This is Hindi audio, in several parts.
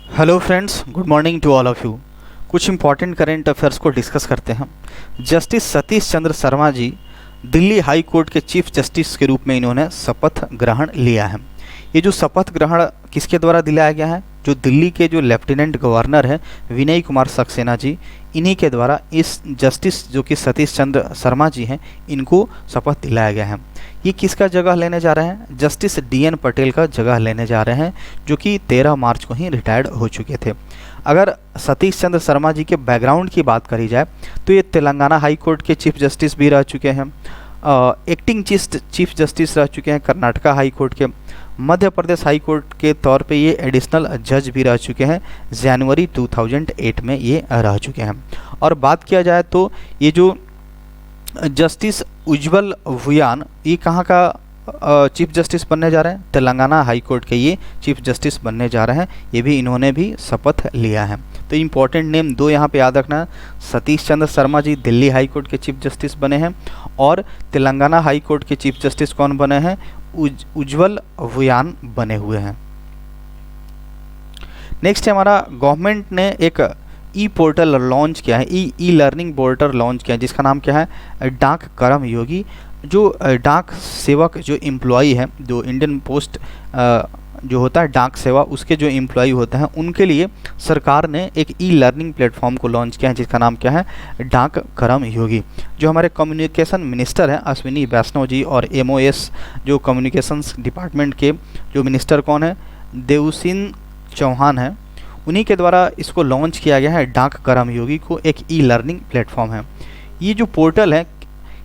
Hello friends, good morning to all of you. कुछ इंपॉर्टेंट करेंट अफेयर्स को डिस्कस करते हैं। Justice Satish Chandra Sharma ji Delhi high court के चीफ जस्टिस के रूप में इन्होंने शपथ ग्रहण लिया है। ये जो शपथ ग्रहण किसके द्वारा दिलाया गया है? जो दिल्ली के जो लेफ्टिनेंट गवर्नर है विनय कुमार सक्सेना जी, इन्हीं के द्वारा इस जस्टिस जो कि सतीश चंद्र शर्मा जी हैं, इनको शपथ दिलाया गया है। ये किसका जगह लेने जा रहे हैं? जस्टिस DN पटेल का जगह लेने जा रहे हैं, जो कि 13 मार्च को ही रिटायर्ड हो चुके थे। अगर सतीश चंद्र शर्मा जी के बैकग्राउंड की बात करी जाए तो ये तेलंगाना हाई कोर्ट के चीफ जस्टिस भी रह चुके हैं, एक्टिंग चीफ जस्टिस रह चुके हैं कर्नाटका हाई कोर्ट के, मध्य प्रदेश हाई कोर्ट के तौर पे ये एडिशनल जज भी रह चुके हैं। जनवरी 2008 में ये रह चुके हैं। और बात किया जाए तो ये जो जस्टिस उज्ज्वल भुयान, ये कहाँ का चीफ जस्टिस बनने जा रहे हैं? तेलंगाना हाई कोर्ट के ये चीफ जस्टिस बनने जा रहे हैं। ये भी इन्होंने भी शपथ लिया है। तो इम्पॉर्टेंट नेम दो यहाँ पे याद रखना है। सतीश चंद्र शर्मा जी दिल्ली हाई कोर्ट के चीफ जस्टिस बने हैं, और तेलंगाना हाई कोर्ट के चीफ जस्टिस कौन बने हैं? उज्ज्वल भुयान बने हुए हैं। नेक्स्ट हमारा गवर्नमेंट ने एक ई पोर्टल लॉन्च किया है, ई लर्निंग पोर्टल लॉन्च किया है, जिसका नाम क्या है? डाक कर्म योगी। जो डाक सेवक जो एम्प्लॉई है, जो इंडियन पोस्ट जो होता है डाक सेवा, उसके जो एम्प्लॉई होते हैं उनके लिए सरकार ने एक ई लर्निंग प्लेटफॉर्म को लॉन्च किया है, जिसका नाम क्या है? डाक कर्म योगी। जो हमारे कम्युनिकेशन मिनिस्टर हैं अश्विनी वैष्णव जी, और MOS जो कम्युनिकेशंस डिपार्टमेंट के जो मिनिस्टर कौन है? देवसिन चौहान है, उन्हीं के द्वारा इसको लॉन्च किया गया है। डाक कर्म योगी को एक ई लर्निंग प्लेटफॉर्म है। ये जो पोर्टल है,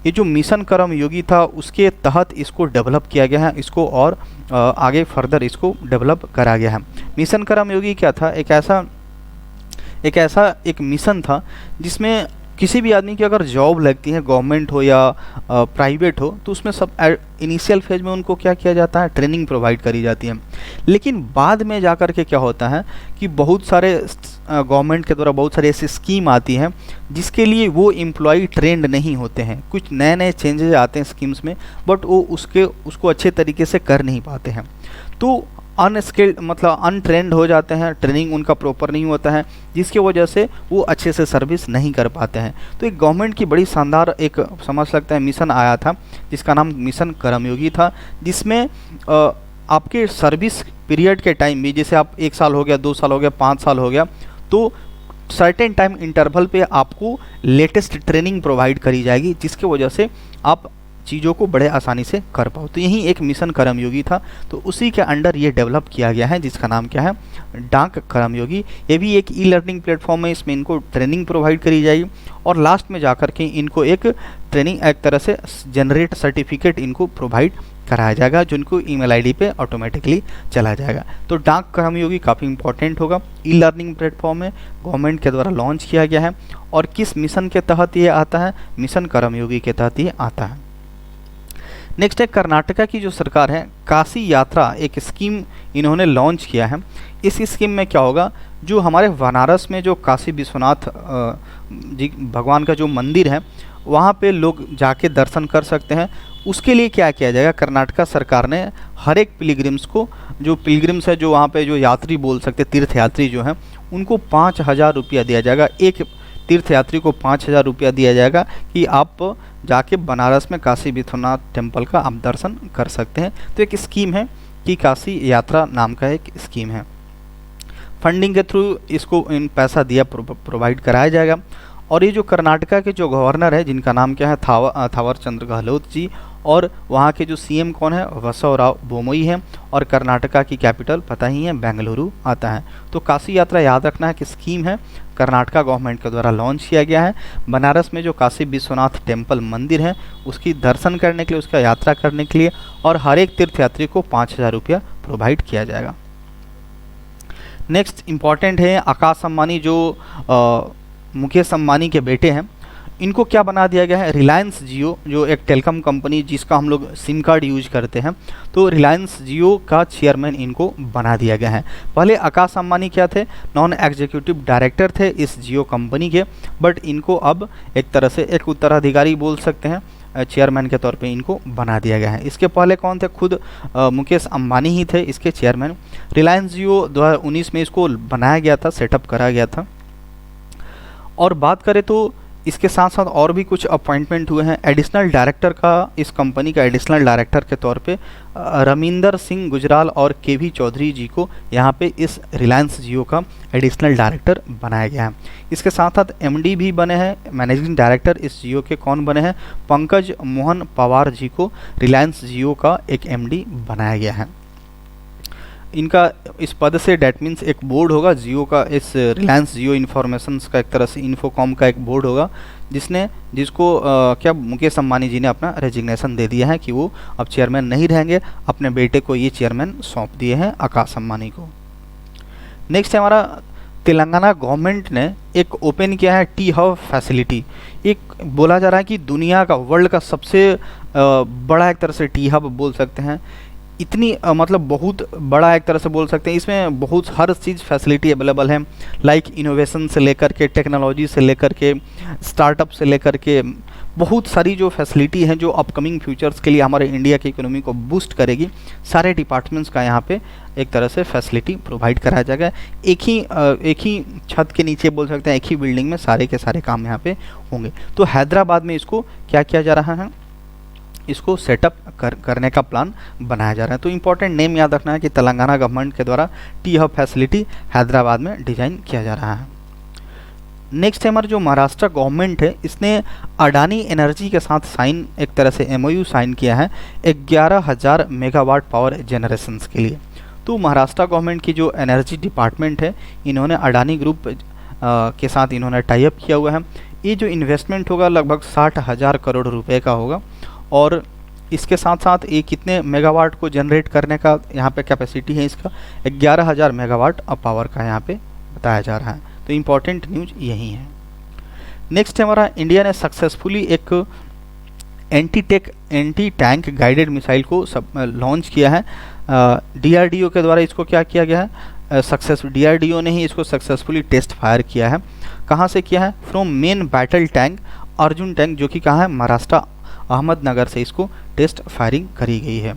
ये जो मिशन कर्म योगी था उसके तहत इसको डेवलप किया गया है, इसको और आगे फर्दर इसको डेवलप करा गया है। मिशन कर्म योगी क्या था? एक मिशन था जिसमें किसी भी आदमी की अगर जॉब लगती है, गवर्नमेंट हो या प्राइवेट हो, तो उसमें सब इनिशियल फेज में उनको क्या किया जाता है? ट्रेनिंग प्रोवाइड करी जाती है। लेकिन बाद में जा कर के क्या होता है कि बहुत सारे गवर्नमेंट के द्वारा बहुत सारी ऐसी स्कीम आती हैं जिसके लिए वो एम्प्लॉय ट्रेंड नहीं होते हैं। कुछ नए नए चेंजेस आते हैं स्कीम्स में, बट वो उसको अच्छे तरीके से कर नहीं पाते हैं, तो अनस्किल्ड मतलब अनट्रेंड हो जाते हैं, ट्रेनिंग उनका प्रॉपर नहीं होता है, जिसकी वजह से वो अच्छे से सर्विस नहीं कर पाते हैं। तो एक गवर्नमेंट की बड़ी शानदार एक समझ सकते हैं मिशन आया था, जिसका नाम मिशन कर्मयोगी था, जिसमें आपके सर्विस पीरियड के टाइम भी, जैसे आप 1 साल हो गया, 2 साल हो गया, 5 साल हो गया, तो सर्टेन टाइम इंटरवल पे आपको लेटेस्ट ट्रेनिंग प्रोवाइड करी जाएगी, जिसकी वजह से आप चीज़ों को बड़े आसानी से कर पाओ। तो यही एक मिशन कर्मयोगी था, तो उसी के अंडर ये डेवलप किया गया है, जिसका नाम क्या है? डाक कर्मयोगी। ये भी एक ई लर्निंग प्लेटफॉर्म है, इसमें इनको ट्रेनिंग प्रोवाइड करी जाएगी, और लास्ट में जाकर के इनको एक ट्रेनिंग एक तरह से जनरेट सर्टिफिकेट इनको प्रोवाइड कराया जाएगा, जो इनको ईमेल ID पे ऑटोमेटिकली चला जाएगा। तो डाक कर्मयोगी काफ़ी इंपॉर्टेंट होगा। ई लर्निंग प्लेटफॉर्म है, गवर्नमेंट के द्वारा लॉन्च किया गया है, और किस मिशन के तहत ये आता है? मिशन कर्मयोगी के तहत ये आता है। नेक्स्ट है कर्नाटका की जो सरकार है, काशी यात्रा एक स्कीम इन्होंने लॉन्च किया है। इस स्कीम में क्या होगा? जो हमारे बनारस में जो काशी विश्वनाथ जी भगवान का जो मंदिर है, वहाँ पे लोग जाके दर्शन कर सकते हैं। उसके लिए क्या किया जाएगा? कर्नाटका सरकार ने हर एक पिलग्रिम्स को, जो पिलग्रिम्स है जो वहाँ पे जो यात्री बोल सकते, तीर्थयात्री जो हैं, उनको 5,000 रुपया दिया जाएगा। एक तीर्थयात्री को 5,000 रुपया दिया जाएगा कि आप जाके बनारस में काशी विश्वनाथ टेम्पल का आप दर्शन कर सकते हैं। तो एक स्कीम है कि काशी यात्रा नाम का एक स्कीम है। फंडिंग के थ्रू इसको इन पैसा दिया प्रोवाइड कराया जाएगा। और ये जो कर्नाटका के जो गवर्नर है, जिनका नाम क्या है? थावर चंद्र गहलोत जी, और वहाँ के जो CM कौन है? बसवराव बोमोई हैं, और कर्नाटका की कैपिटल पता ही है बेंगलुरु आता है। तो काशी यात्रा याद रखना है कि स्कीम है, कर्नाटका गवर्नमेंट के द्वारा लॉन्च किया गया है। बनारस में जो काशी विश्वनाथ टेम्पल मंदिर है, उसकी दर्शन करने के लिए, उसका यात्रा करने के लिए, और हर एक तीर्थयात्री को 5,000 रुपया प्रोवाइड किया जाएगा। नेक्स्ट इम्पॉर्टेंट है आकाश अंबानी, जो मुकेश अंबानी के बेटे हैं, इनको क्या बना दिया गया है? रिलायंस जियो जो एक टेलीकॉम कंपनी जिसका हम लोग सिम कार्ड यूज करते हैं, तो रिलायंस जियो का चेयरमैन इनको बना दिया गया है। पहले आकाश अंबानी क्या थे? नॉन एग्जीक्यूटिव डायरेक्टर थे इस जियो कंपनी के, बट इनको अब एक तरह से एक उत्तराधिकारी बोल सकते हैं, चेयरमैन के तौर पे इनको बना दिया गया है। इसके पहले कौन थे? खुद मुकेश अंबानी ही थे इसके चेयरमैन। रिलायंस जियो 2019 में इसको बनाया गया था, सेटअप करा गया था। और बात करें तो इसके साथ साथ और भी कुछ अपॉइंटमेंट हुए हैं। एडिशनल डायरेक्टर का, इस कंपनी का एडिशनल डायरेक्टर के तौर पे रमिंदर सिंह गुजराल और केवी चौधरी जी को यहाँ पे इस रिलायंस जियो का एडिशनल डायरेक्टर बनाया गया है। इसके साथ साथ एमडी भी बने हैं, मैनेजिंग डायरेक्टर इस जियो के कौन बने हैं? पंकज मोहन पवार जी को रिलायंस जियो का एक एमडी बनाया गया है। इनका इस पद से डेट मीन्स एक बोर्ड होगा जियो का, इस रिलायंस जियो इन्फॉर्मेशंस का एक तरह से इन्फोकॉम का एक बोर्ड होगा जिसको क्या मुकेश अंबानी जी ने अपना रेजिग्नेशन दे दिया है कि वो अब चेयरमैन नहीं रहेंगे, अपने बेटे को ये चेयरमैन सौंप दिए हैं, आकाश अंबानी को। नेक्स्ट है हमारा तेलंगाना गवर्नमेंट ने एक ओपन किया है टी हब फैसिलिटी। एक बोला जा रहा है कि दुनिया का, वर्ल्ड का सबसे बड़ा एक तरह से टी हब बोल सकते हैं। इतनी मतलब बहुत बड़ा एक तरह से बोल सकते हैं। इसमें बहुत हर चीज़ फैसिलिटी अवेलेबल है, लाइक इनोवेशन से लेकर के, टेक्नोलॉजी से लेकर के, स्टार्टअप से लेकर के, बहुत सारी जो फैसिलिटी हैं जो अपकमिंग फ्यूचर्स के लिए हमारे इंडिया की इकोनॉमी को बूस्ट करेगी, सारे डिपार्टमेंट्स का यहाँ पे एक तरह से फैसिलिटी प्रोवाइड कराया जाएगा। एक ही छत के नीचे बोल सकते हैं, एक ही बिल्डिंग में सारे के सारे काम यहाँ पे होंगे। तो हैदराबाद में इसको क्या किया जा रहा है? इसको सेटअप करने का प्लान बनाया जा रहा है। तो इंपॉर्टेंट नेम याद रखना है कि तेलंगाना गवर्नमेंट के द्वारा टी हब फैसिलिटी हैदराबाद में डिजाइन किया जा रहा है। नेक्स्ट है हमारा जो महाराष्ट्र गवर्नमेंट है, इसने अडानी एनर्जी के साथ एक तरह से एमओयू साइन किया है 11,000 मेगावाट पावर जनरेशंस के लिए। तो महाराष्ट्र गवर्नमेंट की जो एनर्जी डिपार्टमेंट है, इन्होंने अडानी ग्रुप के साथ इन्होंने टाई अप किया हुआ है। ये जो इन्वेस्टमेंट होगा लगभग 60,000 करोड़ रुपए का होगा और इसके साथ साथ ये कितने मेगावाट को जनरेट करने का यहाँ पे कैपेसिटी है इसका? 11,000 मेगावाट पावर का यहाँ पे बताया जा रहा है। तो इम्पॉर्टेंट न्यूज यही है। नेक्स्ट हमारा इंडिया ने सक्सेसफुली एक एंटी टैंक गाइडेड मिसाइल को लॉन्च किया है। डीआरडीओ के द्वारा इसको क्या किया गया है? डीआरडीओ ने ही इसको सक्सेसफुली टेस्ट फायर किया है। कहाँ से किया है? From main battle tank Arjun tank, जो कि कहाँ है? महाराष्ट्र अहमदनगर से इसको टेस्ट फायरिंग करी गई है।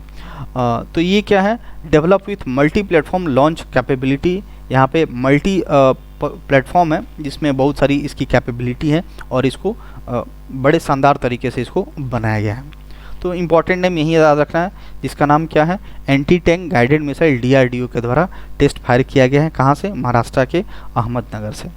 तो ये क्या है? Develop with multi platform launch capability. यहाँ पे मल्टी प्लेटफॉर्म है जिसमें बहुत सारी इसकी कैपेबिलिटी है और इसको बड़े शानदार तरीके से इसको बनाया गया है। तो इम्पॉर्टेंट नेम यही याद रखना है, जिसका नाम क्या है? Anti tank guided missile DRDO के द्वारा टेस्ट फायर किया गया है। कहाँ से? महाराष्ट्र के अहमदनगर से।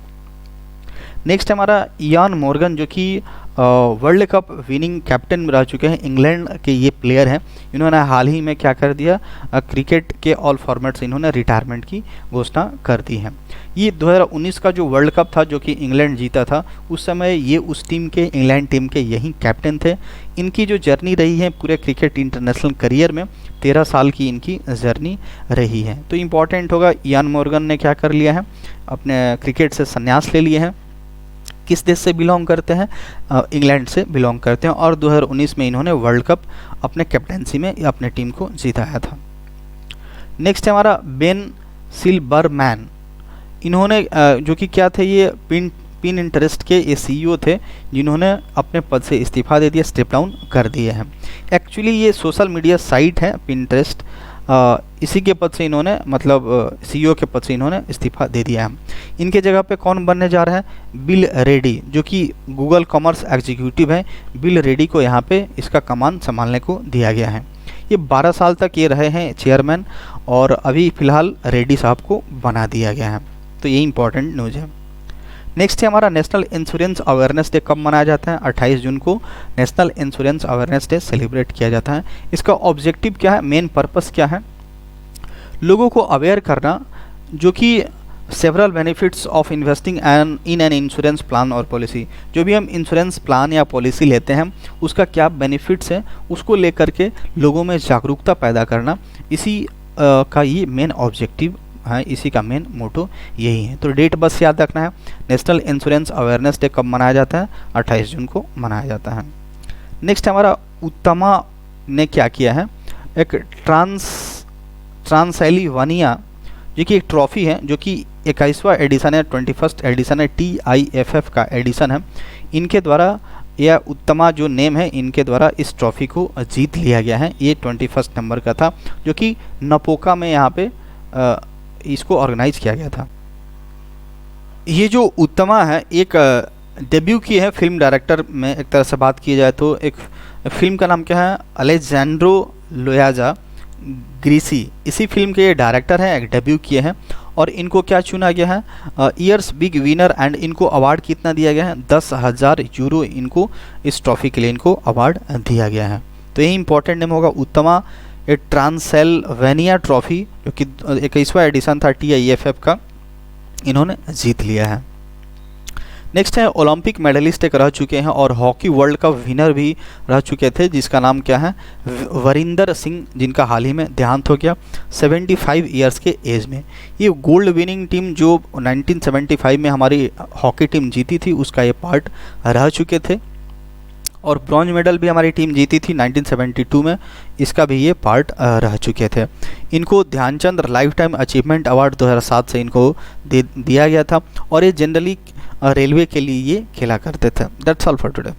नेक्स्ट हमारा इयान मॉर्गन, जो कि वर्ल्ड कप विनिंग कैप्टन रह चुके हैं, इंग्लैंड के ये प्लेयर हैं। इन्होंने हाल ही में क्या कर दिया? क्रिकेट के ऑल फॉर्मेट से इन्होंने रिटायरमेंट की घोषणा कर दी है। ये 2019 का जो वर्ल्ड कप था जो कि इंग्लैंड जीता था, उस समय ये उस टीम के, इंग्लैंड टीम के यही कैप्टन थे। इनकी जो जर्नी रही है पूरे क्रिकेट इंटरनेशनल करियर में, 13 साल की इनकी जर्नी रही है। तो इम्पॉर्टेंट होगा, इयान मॉर्गन ने क्या कर लिया है? अपने क्रिकेट से संन्यास ले लिए हैं। किस देश से बिलोंग करते हैं? इंग्लैंड से बिलोंग करते हैं और 2019 में इन्होंने वर्ल्ड कप अपने कैप्टेंसी में अपने टीम को जिताया था। नेक्स्ट है हमारा बेन सिल्बरमैन। इन्होंने जो कि क्या थे? ये पिन इंटरेस्ट के ये सीईओ थे जिन्होंने अपने पद से इस्तीफा दे दिया, स्टेप डाउन कर दिए हैं। एक्चुअली ये सोशल मीडिया साइट है पिंटरेस्ट, इसी के पद से इन्होंने, मतलब सीईओ के पद से इन्होंने इस्तीफा दे दिया है। इनके जगह पे कौन बनने जा रहा है? बिल रेडी, जो कि गूगल कॉमर्स एग्जीक्यूटिव है। बिल रेडी को यहाँ पे इसका कमान संभालने को दिया गया है। ये 12 साल तक ये रहे हैं चेयरमैन और अभी फ़िलहाल रेडी साहब को बना दिया गया है। तो ये इंपॉर्टेंट न्यूज़ है। नेक्स्ट है हमारा नेशनल इंश्योरेंस अवेयरनेस डे। कब मनाया जाता है? 28 जून को national insurance awareness day celebrate किया जाता है। इसका ऑब्जेक्टिव क्या है? मेन पर्पस क्या है? लोगों को अवेयर करना, जो कि several benefits of investing in an insurance plan और पॉलिसी। जो भी हम इंश्योरेंस प्लान या पॉलिसी लेते हैं उसका क्या बेनिफिट्स है, उसको लेकर के लोगों में जागरूकता पैदा करना, इसी का ये मेन ऑब्जेक्टिव है, इसी का मेन मोटो यही है। तो डेट बस याद रखना है, नेशनल इंश्योरेंस अवेयरनेस डे कब मनाया जाता है? 28 जून को मनाया जाता है। नेक्स्ट हमारा उत्तमा ने क्या किया है? एक ट्रांसैलिवानिया, जो कि एक ट्रॉफी है, जो कि 21वां एडिशन है, 21st एडिशन है, TIFF का एडिशन है। इनके द्वारा या उत्तमा जो नेम है इनके द्वारा इस ट्रॉफी को जीत लिया गया है। ये 21 नंबर का था जो कि नपोका में यहाँ पे इसको ऑर्गेनाइज किया गया था। ये जो उत्तमा है एक डेब्यू की है फिल्म डायरेक्टर में एक तरह से बात की जाए तो। एक फिल्म का नाम क्या है, अलेजेंड्रो लोयाजा ग्रीसी, इसी फिल्म के ये डायरेक्टर हैं, एक डेब्यू किए हैं। और इनको क्या चुना गया है, ईयर्स बिग विनर, एंड इनको अवार्ड कितना दिया गया है, 10,000 यूरो इनको इस ट्रॉफी के लिए इनको अवार्ड दिया गया है। तो यही इंपॉर्टेंट नेम होगा उत्तमा। ये ट्रांसिल्वेनिया ट्रॉफी जो कि 21वां एडिशन था TIFF का, इन्होंने जीत लिया है। नेक्स्ट है ओलंपिक मेडलिस्ट एक रह चुके हैं और हॉकी वर्ल्ड कप विनर भी रह चुके थे, जिसका नाम क्या है, वरिंदर सिंह, जिनका हाल ही में देहांत हो गया 75 ईयर्स के एज में। ये गोल्ड विनिंग टीम जो 1975 में हमारी हॉकी टीम जीती थी उसका ये पार्ट रह चुके थे। और ब्रॉन्ज मेडल भी हमारी टीम जीती थी 1972 में, इसका भी ये पार्ट रह चुके थे। इनको Dhyan Chand life time achievement award 2007 से इनको दिया गया था और ये जनरली रेलवे के लिए ये खेला करते थे। That's all for today.